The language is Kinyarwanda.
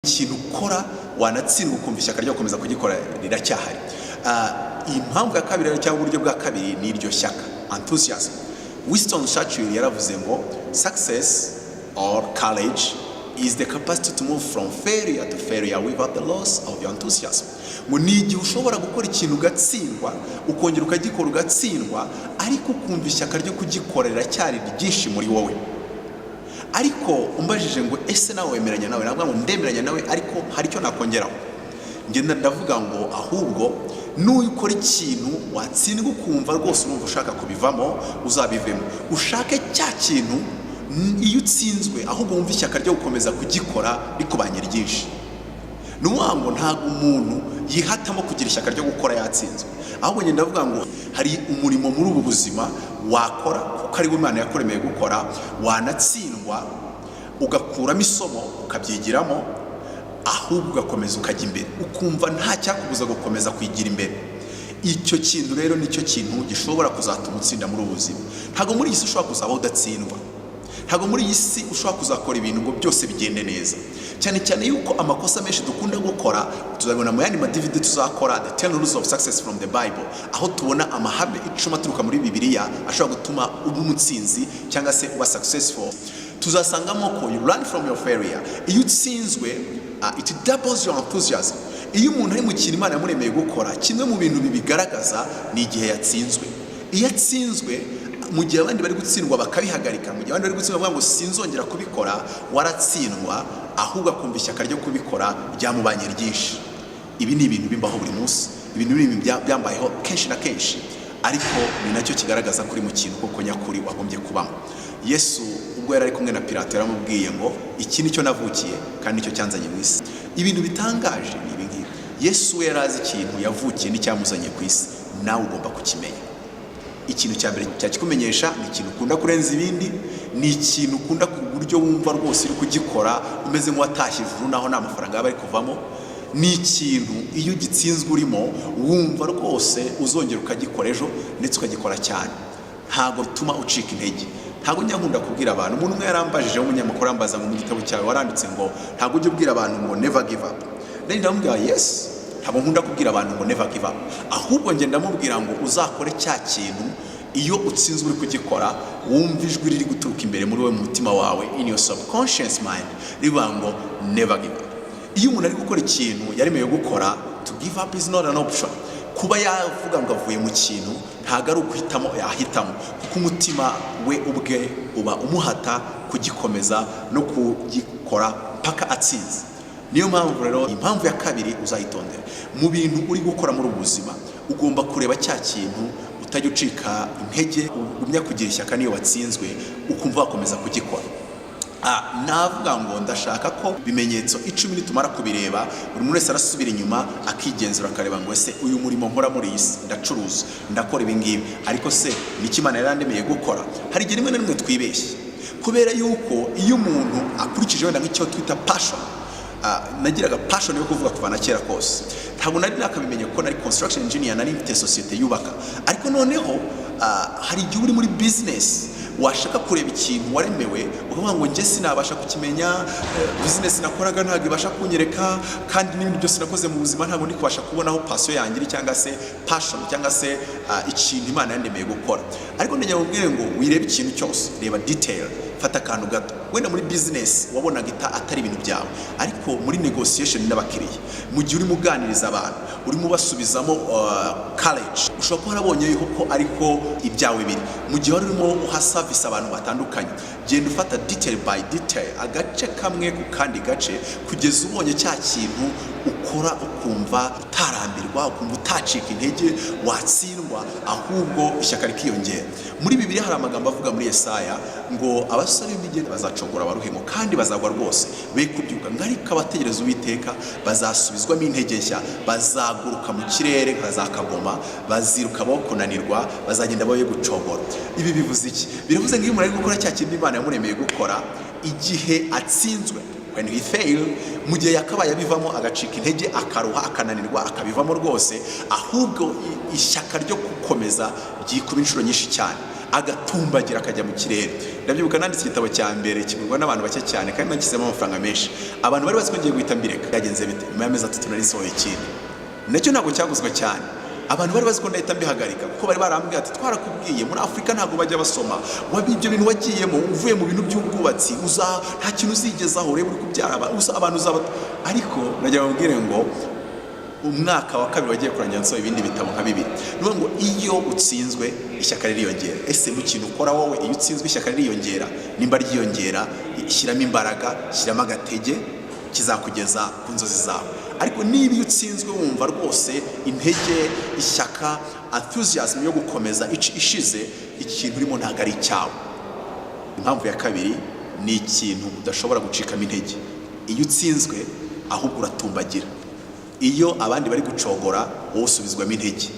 ikintu ukora wanatsindwa ukumva ishyaka ryo gukomeza kugikora riracyahari. Impamvu ya kabiri cyangwa uburyo bwa kabiri ni iryo shyaka, enthusiasm. Winston Churchill yaravuze ngo success or courage is the capacity to move from failure to failure without the loss of your enthusiasm. Ngo ni igihe ushobora gukora ikintu ugatsindwa ukongera ukagikora ugatsindwa ariko ukumva ishyaka ryo kugikorera cyari ryinshi muri wowe. Ariko umbajije ngo ese nawe wemeranya nawe, nabwo ngo ndemeranya nawe, ariko hari icyo nakongeraho. Ngenda ndavuga ngo ahubwo nuyikora ikintu watsindwa ukumva rwose urumva ushaka kubivamo, uzabivemo. Ushake cya kintu iyo utsinzwe ahubwo wumva ishyaka ryo gukomeza kugikora rikubanye ryinshi. Nuwango ntago umuntu yihatamo kugira ishyaka ryo gukora yatsinzwe. Ahubwo ngenda ndavuga ngo hari umurimo muri ubu buzima wakora kuko ari Imana yakuremeye gukora, wanatsindwa ugakuramo isomo ukabyigiramo, ahubwo ugakomeza ukajya imbere ukumva nta cyakubuza gukomeza kwigira imbere. Icyo kintu rero nicyo kintu gishobora kuzatuma utsinda muri ubu buzima. Ntago muri iyi si ushobora kuzaba udatsindwa, ntago muri iyi si ushobora kuzakora ibintu ngo byose bigende neza, cyane cyane yuko amakosa menshi dukunda gukora tuzabona mu yandi madivide tuzakora, the 10 rules of success from the Bible, aho tubona amahame 10 aturuka muri Bibiliya ashobora gutuma uba umutsinzi cyangwa se uba successful. Tuzasangamo ko you learn from your failure. Iyo utsinzwe it doubles your enthusiasm. Iyo umuntu ari mu kintu Imana yamuremeye gukora, kimwe mu bintu bibigaragaza ni igihe yatsinzwe. Iyo atsinzwe mu gihe abandi bari gutsindwa bakabihagarika, mu gihe abandi bari gutsindwa bavuga ngo sinzongera kubikora, waratsindwa ahubwo akumva ishyaka ryo kubikora ryamubanye ryinshi. Ibi ni ibintu bimbaho buri munsi, ibintu byambayeho kenshi na kenshi, ariko ni nacyo kigaragaza kuri mu kintu koko nyakuri wagombye kubamo. Yesu ubwo yari ari kumwe na Pilato yaramubwiye ngo iki nicyo navukiye kandi nicyo cyanzanye mu isi. Ibintu bitangaje ni ibi ngibi. Yesu we yarazi ikintu yavukiye n'icyamuzanye ku isi, nawe ugomba kukimenya. Ikintu cya mbere cyakikumenyesha ni ikintu ukunda kurenza ibindi, ni ikintu ukunda ku buryo wumva rwose uri kugikora umeze nk'uwatashye ijuru naho nta mafaranga yaba ari kuvamo. Ni ikintu iyo ugitsinzwe urimo wumva rwose uzongera ukagikora ejo ndetse ukagikora cyane. Ntago bituma ucika intege. Ntago njya nkunda kubwira abantu, umuntu umwe yarambajije w'umunyamakuru ambaza mu gitabo cyawe waranditse ngo ntago ujye ubwira abantu ngo never give up. Ndamubwira yes, ntabwo nkunda kubwira abantu ngo never give up, ahubwo ngenda ndamubwira ngo uzakore cya kintu iyo utsinzwe uri kugikora wumva ijwi riri guturuka imbere muri we mu mutima wawe, in your subconscious mind, rivuga ngo never give up. Iyo umuntu ari gukora ikintu yaremeye gukora, to give up is not an option. Kuba yavuga ngo avuye mu kintu ntago ari ukuhitamo, yahitamo kuko umutima we ubwe uba umuhata kugikomeza no kugikora paka atsinze. Niyo mpamvu rero impamvu ya kabiri uzayitondera mu bintu uri gukora muri ubuzima, ugomba kureba cya kintu utajya ucika intege, ugumya kugira ishyaka niyo watsinzwe ukumva wakomeza kugikora. Navuga ngo ndashaka ko bimenyetso 10 nitumara kubireba buri muntu wese arasubira inyuma akigenzura akareba ngo ese uyu murimo nkora muri isi ndacuruza ndakora ibi ngibi, ariko se niki Imana yarandemeye gukora? Hari igihe rimwe na rimwe twibeshye kubera yuko iyo umuntu akurikije wenda nk'icyo twita passion, nagiraga passion yo kuvuga kuva na kera kose, ntabwo nari nakabimenye ko nari construction engineer, nari mfite societe yubaka, ariko noneho hari igihe uri muri business washaka kureba ikintu waremewe ukavuga ngo njye sinabasha kukimenya, business nakoraga ntabwo ibasha kunyereka, kandi n'ibindi byose nakoze mu buzima ntabwo ndi kubasha kubonaho passion yanjye cyangwa se passion cyangwa se ikintu Imana yandemeye gukora. Ariko ndajya mubwire ngo wirebe ikintu cyose, reba detail, fata akantu gato. Wenda muri business wabonaga atari ibintu byawe, ariko muri negotiation n'abakiriya, mu gihe urimo uganiriza abantu, urimo basubizamo courage, ushobora kuba warabonye yuko ariko ibyawe biri. Mu gihe urimo uha service abantu batandukanye, genda ufata detail by detail, agace kamwe ku kandi gace, kugeza ubonye cya kintu ukora ukumva utarambirwa, ukumva utacika intege, watsindwa, ahubwo ishyaka rikiyongera. Muri Bibiliya hari amagambo avuga muri Yesaya ngo abasore b'imigende bazacogora abaruhemo kandi bazagwa rwose be kubyuka, ngarika abategereza Uwiteka bazasubizwamo intege nshya, bazaguruka mu kirere nkazakagoma, baziruka bo kunanirwa, bazagenda baye gucogora. Ibi bivuze iki? Biravuze ngo iyo umuntu ari gukora cya kintu Imana yamuremeye gukora, igihe atsinzwe, when he fail, mu gihe yakabaye abivamo agacika intege, akaruha, akananirwa, akabivamo rwose, ahubwo ishyaka ryo gukomeza ryikuba inshuro nyinshi cyane. agatumbagira akajya mu kirere. Ndabyibuka nanditse igitabo cya mbere kigurwa n'abantu bake cyane kandi nakisemo amafaranga menshi. Abantu bari bazi ko ngiye guhita mbireka. Yagenze bite? Nyuma y'amezi 3 nari sohoye ikindi. Nacyo ntabwo cyaguzwe cyane. Abantu bari bazi ko ndahita mbihagarika kuko bari barambwiye ati twarakubwiye muri Afrika ntabwo bajya basoma. Wabibyo bintu wagiyemo uvuye mu bintu by'ubwubatsi nta kintu uzigezaho urebe uri kubyara abantu uzaba. Ariko najya bambwire ngo umwaka wa kabiri wagiye kurangira nsohoye ibindi bitabo nka 2. Nuko ngo iyo utsinzwe ishyaka ririyongera. Ese mu kintu ukora wowe iyo utsinzwe ishyaka ririyongera, nimba ryiyongera shyiramo imbaraga, shyiramo agatege kizakugeza ku nzozi zawe. Ariko niba iyo utsinzwe wumva rwose intege, ishyaka, enthusiasm yo gukomeza ishize, ikintu urimo ntabwo ari icyawe. Impamvu ya kabiri ni ikintu udashobora gucikamo intege. Iyo utsinzwe ahubwo uratumbagira. Iyo abandi bari gucogora wowe usubizwamo intege.